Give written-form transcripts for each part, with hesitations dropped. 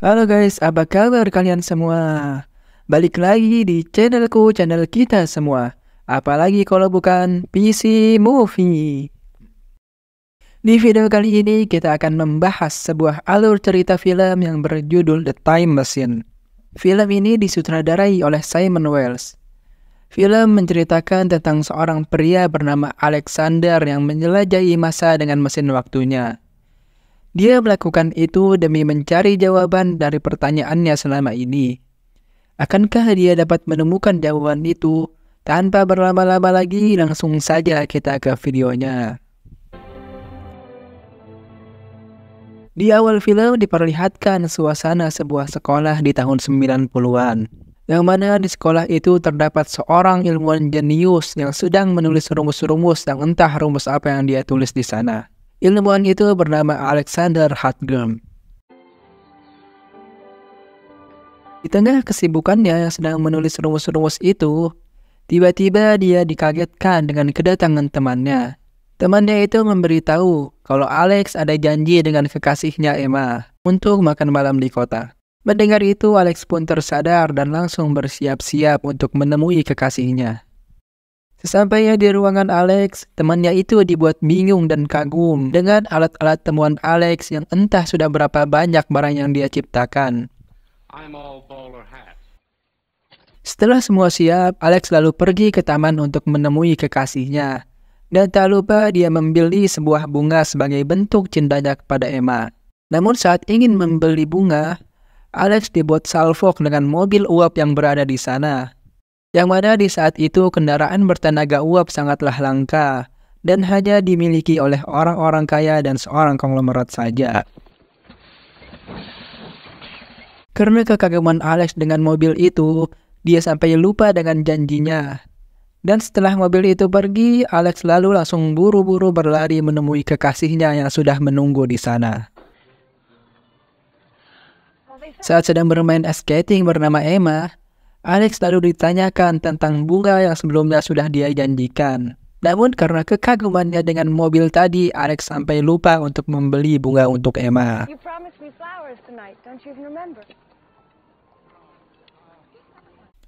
Halo guys, apa kabar kalian semua? Balik lagi di channelku, channel kita semua. Apalagi kalau bukan PC Movie. Di video kali ini kita akan membahas sebuah alur cerita film yang berjudul The Time Machine. Film ini disutradarai oleh Simon Wells. Film menceritakan tentang seorang pria bernama Alexander yang menjelajahi masa dengan mesin waktunya. Dia melakukan itu demi mencari jawaban dari pertanyaannya selama ini. Akankah dia dapat menemukan jawaban itu? Tanpa berlama-lama lagi, langsung saja kita ke videonya. Di awal film diperlihatkan suasana sebuah sekolah di tahun 90-an. Yang mana di sekolah itu terdapat seorang ilmuwan jenius yang sedang menulis rumus-rumus yang entah rumus apa yang dia tulis di sana. Ilmuwan itu bernama Alexander Hardgum. Di tengah kesibukannya yang sedang menulis rumus-rumus itu, tiba-tiba dia dikagetkan dengan kedatangan temannya. Temannya itu memberitahu kalau Alex ada janji dengan kekasihnya Emma untuk makan malam di kota. Mendengar itu, Alex pun tersadar dan langsung bersiap-siap untuk menemui kekasihnya. Sesampainya di ruangan Alex, temannya itu dibuat bingung dan kagum dengan alat-alat temuan Alex yang entah sudah berapa banyak barang yang dia ciptakan. Setelah semua siap, Alex lalu pergi ke taman untuk menemui kekasihnya. Dan tak lupa dia membeli sebuah bunga sebagai bentuk cintanya kepada Emma. Namun saat ingin membeli bunga, Alex dibuat salfok dengan mobil uap yang berada di sana. Yang mana di saat itu kendaraan bertenaga uap sangatlah langka dan hanya dimiliki oleh orang-orang kaya dan seorang konglomerat saja. Karena kekaguman Alex dengan mobil itu, dia sampai lupa dengan janjinya. Dan setelah mobil itu pergi, Alex lalu langsung buru-buru berlari menemui kekasihnya yang sudah menunggu di sana. Saat sedang bermain ice skating bernama Emma, Alex lalu ditanyakan tentang bunga yang sebelumnya sudah dia janjikan. Namun karena kekagumannya dengan mobil tadi, Alex sampai lupa untuk membeli bunga untuk Emma.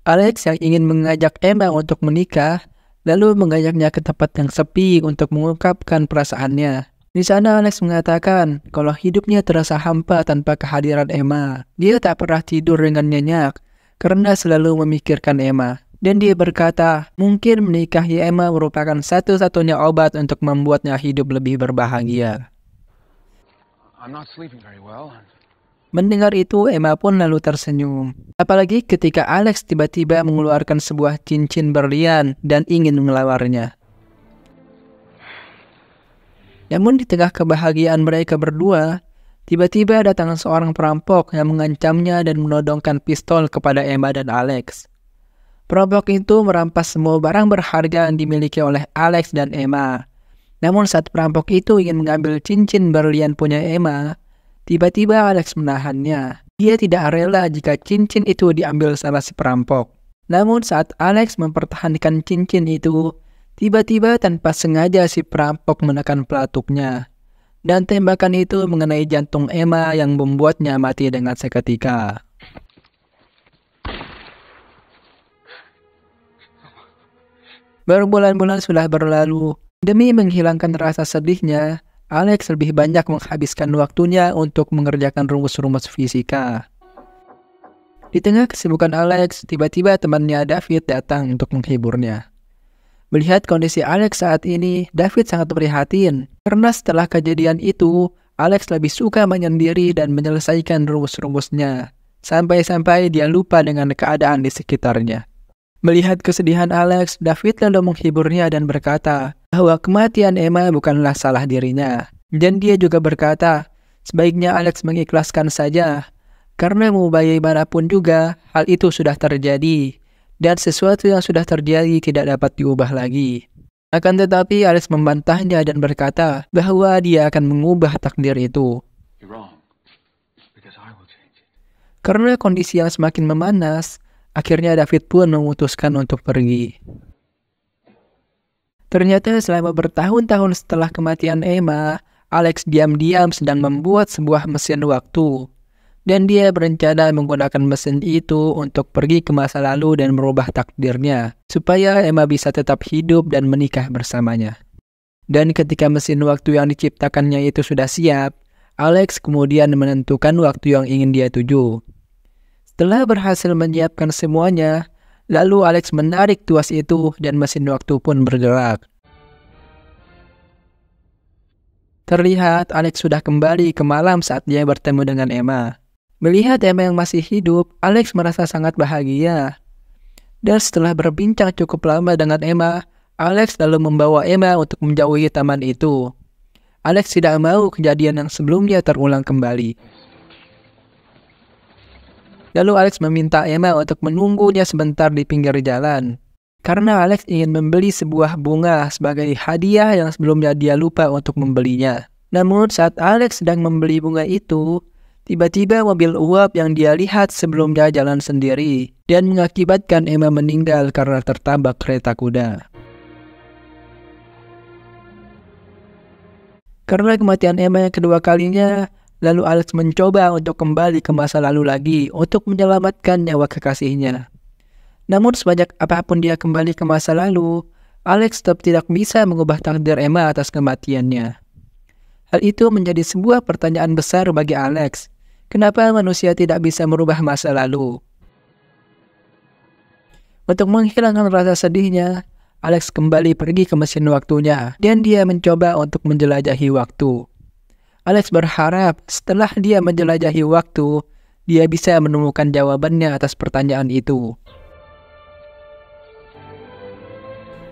Alex yang ingin mengajak Emma untuk menikah, lalu mengajaknya ke tempat yang sepi untuk mengungkapkan perasaannya. Di sana Alex mengatakan kalau hidupnya terasa hampa tanpa kehadiran Emma. Dia tak pernah tidur dengan nyenyak karena selalu memikirkan Emma. Dan dia berkata, mungkin menikahi Emma merupakan satu-satunya obat untuk membuatnya hidup lebih berbahagia. Mendengar itu, Emma pun lalu tersenyum. Apalagi ketika Alex tiba-tiba mengeluarkan sebuah cincin berlian dan ingin melawarnya. Namun di tengah kebahagiaan mereka berdua, tiba-tiba datang seorang perampok yang mengancamnya dan menodongkan pistol kepada Emma dan Alex. Perampok itu merampas semua barang berharga yang dimiliki oleh Alex dan Emma. Namun saat perampok itu ingin mengambil cincin berlian punya Emma, tiba-tiba Alex menahannya. Dia tidak rela jika cincin itu diambil sama si perampok. Namun saat Alex mempertahankan cincin itu, tiba-tiba tanpa sengaja si perampok menekan pelatuknya. Dan tembakan itu mengenai jantung Emma yang membuatnya mati dengan seketika. Berbulan-bulan sudah berlalu. Demi menghilangkan rasa sedihnya, Alex lebih banyak menghabiskan waktunya untuk mengerjakan rumus-rumus fisika. Di tengah kesibukan Alex, tiba-tiba temannya David datang untuk menghiburnya. Melihat kondisi Alex saat ini, David sangat prihatin. Karena setelah kejadian itu, Alex lebih suka menyendiri dan menyelesaikan rumus-rumusnya. Sampai-sampai dia lupa dengan keadaan di sekitarnya. Melihat kesedihan Alex, David lalu menghiburnya dan berkata bahwa kematian Emma bukanlah salah dirinya. Dan dia juga berkata, sebaiknya Alex mengikhlaskan saja. Karena mau bagaimanapun juga, hal itu sudah terjadi. Dan sesuatu yang sudah terjadi tidak dapat diubah lagi. Akan tetapi Alex membantahnya dan berkata bahwa dia akan mengubah takdir itu. Karena kondisi yang semakin memanas, akhirnya David pun memutuskan untuk pergi. Ternyata selama bertahun-tahun setelah kematian Emma, Alex diam-diam sedang membuat sebuah mesin waktu. Dan dia berencana menggunakan mesin itu untuk pergi ke masa lalu dan merubah takdirnya, supaya Emma bisa tetap hidup dan menikah bersamanya. Dan ketika mesin waktu yang diciptakannya itu sudah siap, Alex kemudian menentukan waktu yang ingin dia tuju. Setelah berhasil menyiapkan semuanya, lalu Alex menarik tuas itu dan mesin waktu pun bergerak. Terlihat Alex sudah kembali ke malam saat dia bertemu dengan Emma. Melihat Emma yang masih hidup, Alex merasa sangat bahagia. Dan setelah berbincang cukup lama dengan Emma, Alex lalu membawa Emma untuk menjauhi taman itu. Alex tidak mau kejadian yang sebelumnya terulang kembali. Lalu Alex meminta Emma untuk menunggunya sebentar di pinggir jalan. Karena Alex ingin membeli sebuah bunga sebagai hadiah yang sebelumnya dia lupa untuk membelinya. Namun saat Alex sedang membeli bunga itu, tiba-tiba mobil uap yang dia lihat sebelumnya jalan sendiri dan mengakibatkan Emma meninggal karena tertabrak kereta kuda. Karena kematian Emma yang kedua kalinya, lalu Alex mencoba untuk kembali ke masa lalu lagi untuk menyelamatkan nyawa kekasihnya. Namun sebanyak apapun dia kembali ke masa lalu, Alex tetap tidak bisa mengubah takdir Emma atas kematiannya. Hal itu menjadi sebuah pertanyaan besar bagi Alex. Kenapa manusia tidak bisa merubah masa lalu? Untuk menghilangkan rasa sedihnya, Alex kembali pergi ke mesin waktunya dan dia mencoba untuk menjelajahi waktu. Alex berharap setelah dia menjelajahi waktu, dia bisa menemukan jawabannya atas pertanyaan itu.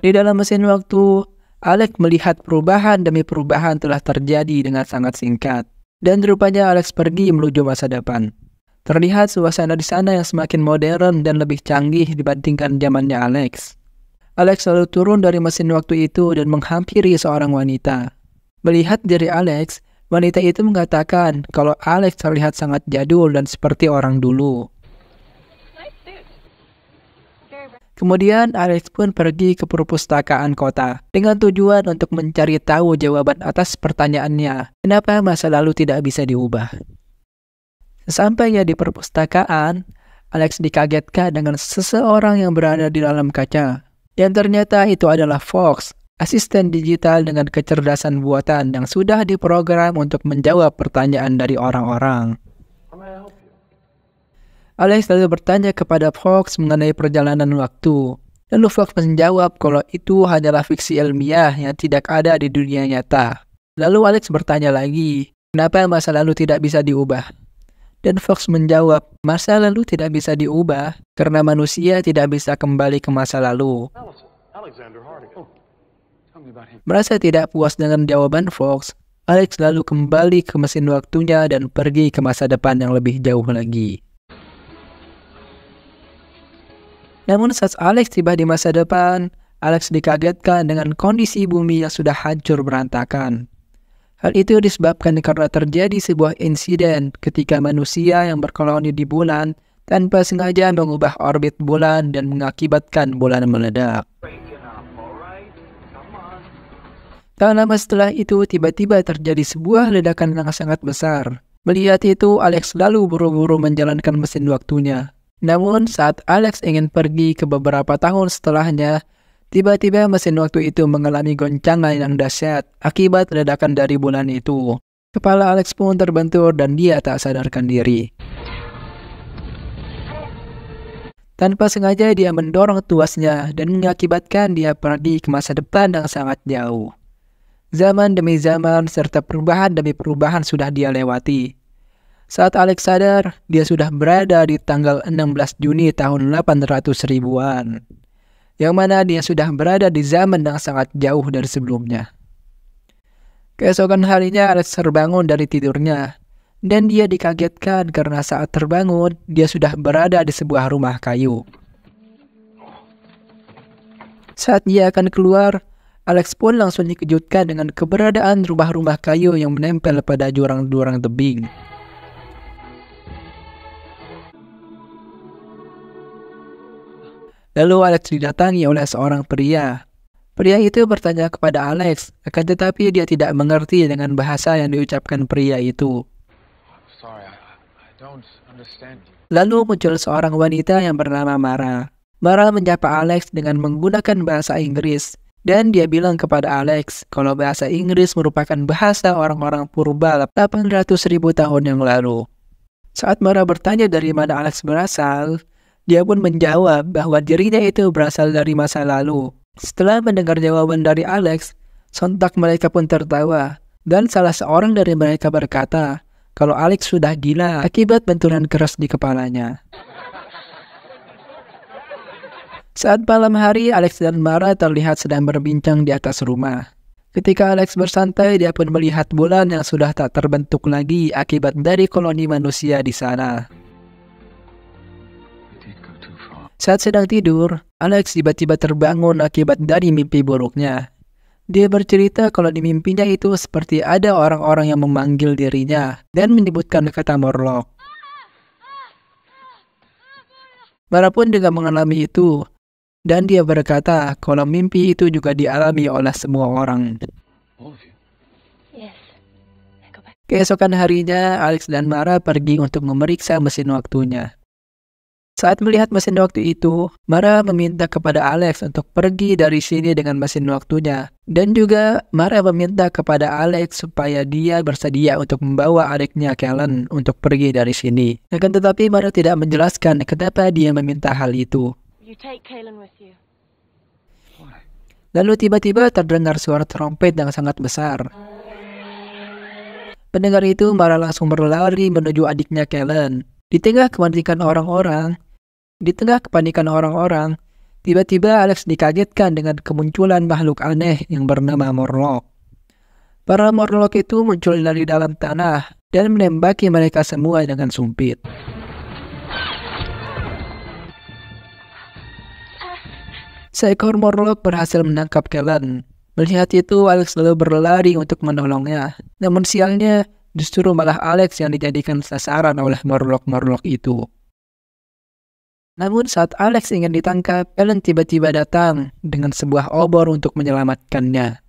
Di dalam mesin waktu, Alex melihat perubahan demi perubahan telah terjadi dengan sangat singkat. Dan rupanya Alex pergi menuju masa depan. Terlihat suasana di sana yang semakin modern dan lebih canggih dibandingkan zamannya Alex. Alex lalu turun dari mesin waktu itu dan menghampiri seorang wanita. Melihat diri Alex, wanita itu mengatakan kalau Alex terlihat sangat jadul dan seperti orang dulu. Kemudian Alex pun pergi ke perpustakaan kota dengan tujuan untuk mencari tahu jawaban atas pertanyaannya, kenapa masa lalu tidak bisa diubah. Sesampainya di perpustakaan, Alex dikagetkan dengan seseorang yang berada di dalam kaca. Dan ternyata itu adalah Fox, asisten digital dengan kecerdasan buatan yang sudah diprogram untuk menjawab pertanyaan dari orang-orang. Alex lalu bertanya kepada Fox mengenai perjalanan waktu. Lalu Fox menjawab kalau itu hanyalah fiksi ilmiah yang tidak ada di dunia nyata. Lalu Alex bertanya lagi, kenapa masa lalu tidak bisa diubah? Dan Fox menjawab, masa lalu tidak bisa diubah karena manusia tidak bisa kembali ke masa lalu. Merasa tidak puas dengan jawaban Fox, Alex lalu kembali ke mesin waktunya dan pergi ke masa depan yang lebih jauh lagi. Namun saat Alex tiba di masa depan, Alex dikagetkan dengan kondisi bumi yang sudah hancur berantakan. Hal itu disebabkan karena terjadi sebuah insiden ketika manusia yang berkoloni di bulan tanpa sengaja mengubah orbit bulan dan mengakibatkan bulan meledak. Tak lama setelah itu, tiba-tiba terjadi sebuah ledakan yang sangat besar. Melihat itu, Alex lalu buru-buru menjalankan mesin waktunya. Namun saat Alex ingin pergi ke beberapa tahun setelahnya, tiba-tiba mesin waktu itu mengalami goncangan yang dahsyat akibat ledakan dari bulan itu. Kepala Alex pun terbentur dan dia tak sadarkan diri. Tanpa sengaja dia mendorong tuasnya dan mengakibatkan dia pergi ke masa depan yang sangat jauh. Zaman demi zaman serta perubahan demi perubahan sudah dia lewati. Saat Alex sadar, dia sudah berada di tanggal 16 Juni tahun 800 ribuan. Yang mana dia sudah berada di zaman yang sangat jauh dari sebelumnya. Keesokan harinya Alex terbangun dari tidurnya. Dan dia dikagetkan karena saat terbangun, dia sudah berada di sebuah rumah kayu. Saat dia akan keluar, Alex pun langsung dikejutkan dengan keberadaan rumah-rumah kayu yang menempel pada jurang-jurang tebing. Lalu Alex didatangi oleh seorang pria. Pria itu bertanya kepada Alex, akan tetapi dia tidak mengerti dengan bahasa yang diucapkan pria itu. Lalu muncul seorang wanita yang bernama Mara. Mara menyapa Alex dengan menggunakan bahasa Inggris. Dan dia bilang kepada Alex kalau bahasa Inggris merupakan bahasa orang-orang purba 800.000 tahun yang lalu. Saat Mara bertanya dari mana Alex berasal, dia pun menjawab bahwa dirinya itu berasal dari masa lalu. Setelah mendengar jawaban dari Alex, sontak mereka pun tertawa. Dan salah seorang dari mereka berkata kalau Alex sudah gila akibat benturan keras di kepalanya. Saat malam hari, Alex dan Mara terlihat sedang berbincang di atas rumah. Ketika Alex bersantai, dia pun melihat bulan yang sudah tak terbentuk lagi akibat dari koloni manusia di sana. Saat sedang tidur, Alex tiba-tiba terbangun akibat dari mimpi buruknya. Dia bercerita kalau di mimpinya itu seperti ada orang-orang yang memanggil dirinya dan menyebutkan kata Morlock. Mara pun juga mengalami itu. Dan dia berkata kalau mimpi itu juga dialami oleh semua orang. Keesokan harinya, Alex dan Mara pergi untuk memeriksa mesin waktunya. Saat melihat mesin waktu itu, Mara meminta kepada Alex untuk pergi dari sini dengan mesin waktunya. Dan juga Mara meminta kepada Alex supaya dia bersedia untuk membawa adiknya Kellen untuk pergi dari sini. Akan tetapi Mara tidak menjelaskan kenapa dia meminta hal itu. Lalu tiba-tiba terdengar suara trompet yang sangat besar. Pendengar itu Mara langsung berlari menuju adiknya Kellen. Di tengah kepanikan orang-orang, tiba-tiba Alex dikagetkan dengan kemunculan makhluk aneh yang bernama Morlock. Para Morlock itu muncul dari dalam tanah dan menembaki mereka semua dengan sumpit. Seekor Morlock berhasil menangkap Kellen. Melihat itu, Alex lalu berlari untuk menolongnya. Namun sialnya, justru malah Alex yang dijadikan sasaran oleh Morlock itu. Namun saat Alex ingin ditangkap, Kellen tiba-tiba datang dengan sebuah obor untuk menyelamatkannya.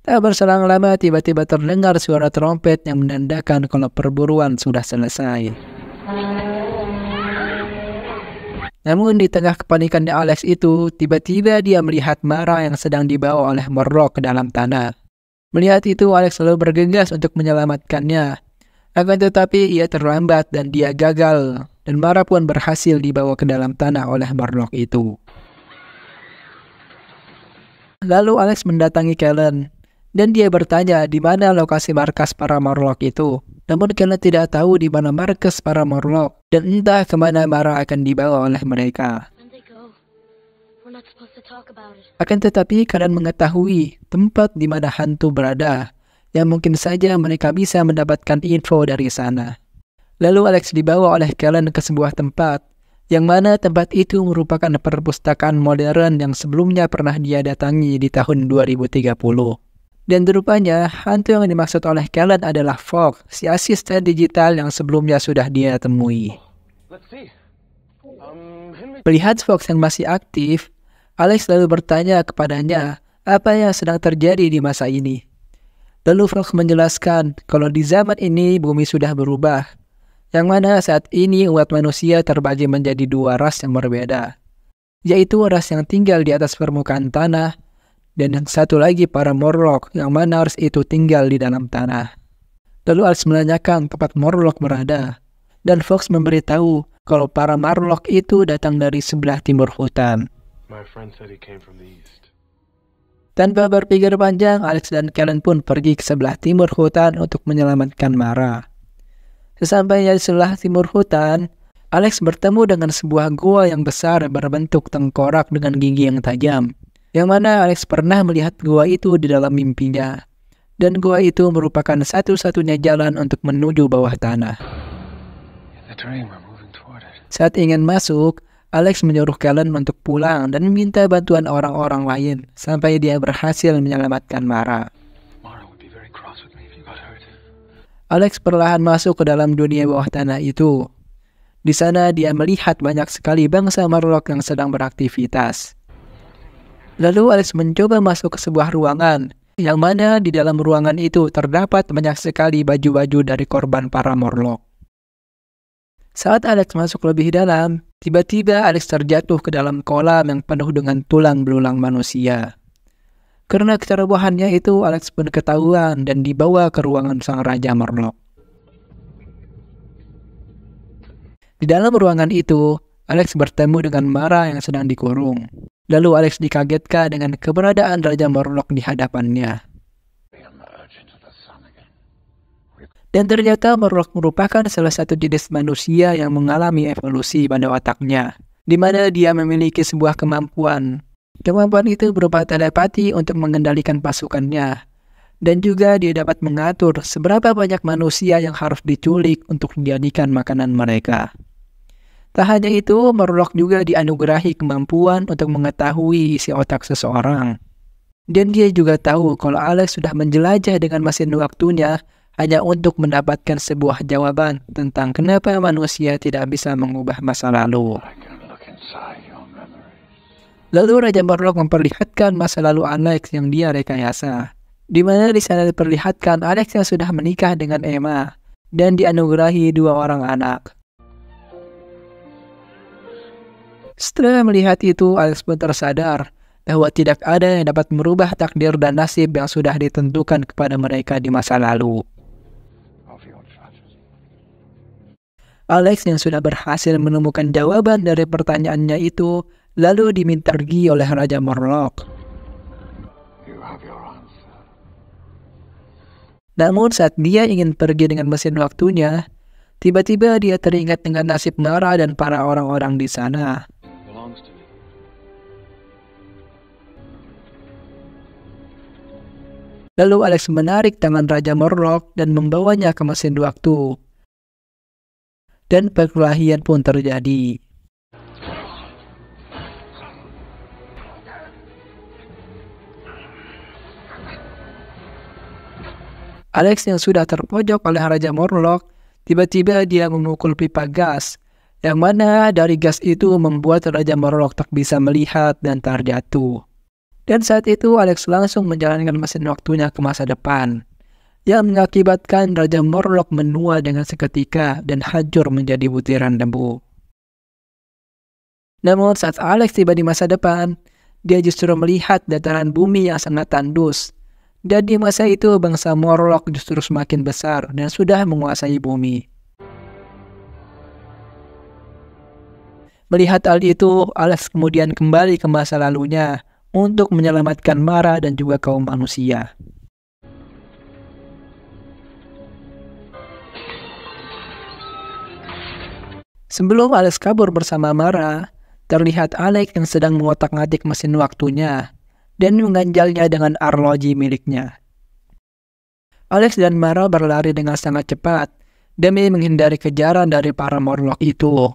Tak berselang lama, tiba-tiba terdengar suara trompet yang menandakan kalau perburuan sudah selesai. Namun di tengah kepanikan Alex itu, tiba-tiba dia melihat Mara yang sedang dibawa oleh Morlock ke dalam tanah. Melihat itu, Alex selalu bergegas untuk menyelamatkannya. Akan tetapi ia terlambat dan dia gagal, dan Mara pun berhasil dibawa ke dalam tanah oleh Morlock itu. Lalu Alex mendatangi Kellen, dan dia bertanya di mana lokasi markas para Morlock itu. Namun Kellen tidak tahu di mana markas para Morlock, dan entah kemana Mara akan dibawa oleh mereka. Akan tetapi Kellen mengetahui tempat di mana hantu berada, yang mungkin saja mereka bisa mendapatkan info dari sana. Lalu Alex dibawa oleh Kellen ke sebuah tempat, yang mana tempat itu merupakan perpustakaan modern yang sebelumnya pernah dia datangi di tahun 2030. Dan rupanya, hantu yang dimaksud oleh Kellen adalah Fox, si asisten digital yang sebelumnya sudah dia temui. Melihat Fox yang masih aktif, Alex lalu bertanya kepadanya apa yang sedang terjadi di masa ini. Lalu Fox menjelaskan kalau di zaman ini bumi sudah berubah, yang mana saat ini umat manusia terbagi menjadi dua ras yang berbeda, yaitu ras yang tinggal di atas permukaan tanah, dan yang satu lagi para Morlock yang mana ras itu tinggal di dalam tanah. Lalu Alex menanyakan tempat Morlock berada, dan Fox memberitahu kalau para Morlock itu datang dari sebelah timur hutan. Tanpa berpikir panjang, Alex dan Kellen pun pergi ke sebelah timur hutan untuk menyelamatkan Mara. Sesampainya di sebelah timur hutan, Alex bertemu dengan sebuah gua yang besar berbentuk tengkorak dengan gigi yang tajam. Yang mana Alex pernah melihat gua itu di dalam mimpinya. Dan gua itu merupakan satu-satunya jalan untuk menuju bawah tanah. Saat ingin masuk, Alex menyuruh Kellen untuk pulang dan meminta bantuan orang-orang lain sampai dia berhasil menyelamatkan Mara. Alex perlahan masuk ke dalam dunia bawah tanah itu. Di sana dia melihat banyak sekali bangsa Morlock yang sedang beraktivitas. Lalu Alex mencoba masuk ke sebuah ruangan, yang mana di dalam ruangan itu terdapat banyak sekali baju-baju dari korban para Morlock. Saat Alex masuk lebih dalam, tiba-tiba Alex terjatuh ke dalam kolam yang penuh dengan tulang belulang manusia. Karena kecerobohannya itu, Alex pun ketahuan dan dibawa ke ruangan sang Raja Morlock. Di dalam ruangan itu, Alex bertemu dengan Mara yang sedang dikurung. Lalu Alex dikagetkan dengan keberadaan Raja Morlock di hadapannya. Dan ternyata Morlock merupakan salah satu jenis manusia yang mengalami evolusi pada otaknya, di mana dia memiliki sebuah kemampuan. Kemampuan itu berupa telepati untuk mengendalikan pasukannya, dan juga dia dapat mengatur seberapa banyak manusia yang harus diculik untuk dijadikan makanan mereka. Tak hanya itu, Morlock juga dianugerahi kemampuan untuk mengetahui isi otak seseorang. Dan dia juga tahu kalau Alex sudah menjelajah dengan mesin waktunya hanya untuk mendapatkan sebuah jawaban tentang kenapa manusia tidak bisa mengubah masa lalu. Lalu Raja Morlock memperlihatkan masa lalu Alex yang dia rekayasa, di mana di sana diperlihatkan Alex yang sudah menikah dengan Emma dan dianugerahi 2 orang anak. Setelah melihat itu, Alex pun tersadar bahwa tidak ada yang dapat merubah takdir dan nasib yang sudah ditentukan kepada mereka di masa lalu. Alex yang sudah berhasil menemukan jawaban dari pertanyaannya itu, lalu diminta pergi oleh Raja Morlock. Namun saat dia ingin pergi dengan mesin waktunya, tiba-tiba dia teringat dengan nasib Mara dan para orang-orang di sana. Lalu Alex menarik tangan Raja Morlock dan membawanya ke mesin waktu. Dan perkelahian pun terjadi. Alex yang sudah terpojok oleh Raja Morlock, tiba-tiba dia memukul pipa gas, yang mana dari gas itu membuat Raja Morlock tak bisa melihat dan terjatuh. Dan saat itu Alex langsung menjalankan mesin waktunya ke masa depan, yang mengakibatkan Raja Morlock menua dengan seketika dan hancur menjadi butiran debu. Namun saat Alex tiba di masa depan, dia justru melihat dataran bumi yang sangat tandus. Dan di masa itu bangsa Morlock justru semakin besar dan sudah menguasai bumi. Melihat hal itu, Alex kemudian kembali ke masa lalunya untuk menyelamatkan Mara dan juga kaum manusia. Sebelum Alex kabur bersama Mara, terlihat Alex yang sedang mengotak-ngatik mesin waktunya dan mengganjalnya dengan arloji miliknya. Alex dan Mara berlari dengan sangat cepat demi menghindari kejaran dari para Morlock itu.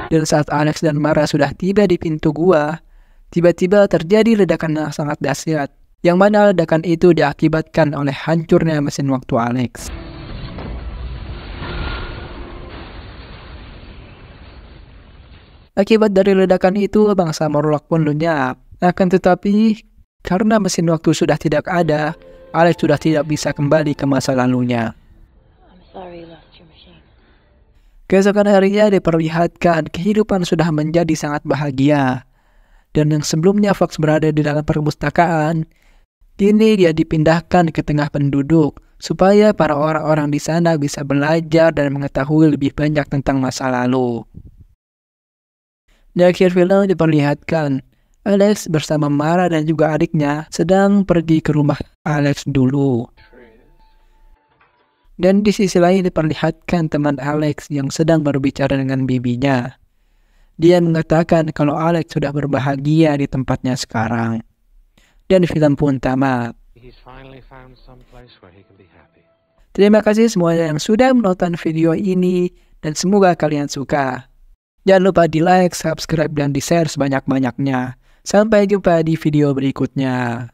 Dan saat Alex dan Mara sudah tiba di pintu gua, tiba-tiba terjadi ledakan yang sangat dahsyat, yang mana ledakan itu diakibatkan oleh hancurnya mesin waktu Alex. Akibat dari ledakan itu, bangsa Morlock pun lenyap. Akan tetapi, karena mesin waktu sudah tidak ada, Alex sudah tidak bisa kembali ke masa lalunya. Keesokan harinya diperlihatkan kehidupan sudah menjadi sangat bahagia. Dan yang sebelumnya Fox berada di dalam perpustakaan, kini dia dipindahkan ke tengah penduduk supaya para orang-orang di sana bisa belajar dan mengetahui lebih banyak tentang masa lalu. Di akhir film diperlihatkan Alex bersama Mara dan juga adiknya sedang pergi ke rumah Alex dulu. Dan di sisi lain diperlihatkan teman Alex yang sedang berbicara dengan bibinya. Dia mengatakan kalau Alex sudah berbahagia di tempatnya sekarang. Dan film pun tamat. Terima kasih semuanya yang sudah menonton video ini dan semoga kalian suka. Jangan lupa di like, subscribe, dan di share sebanyak-banyaknya. Sampai jumpa di video berikutnya.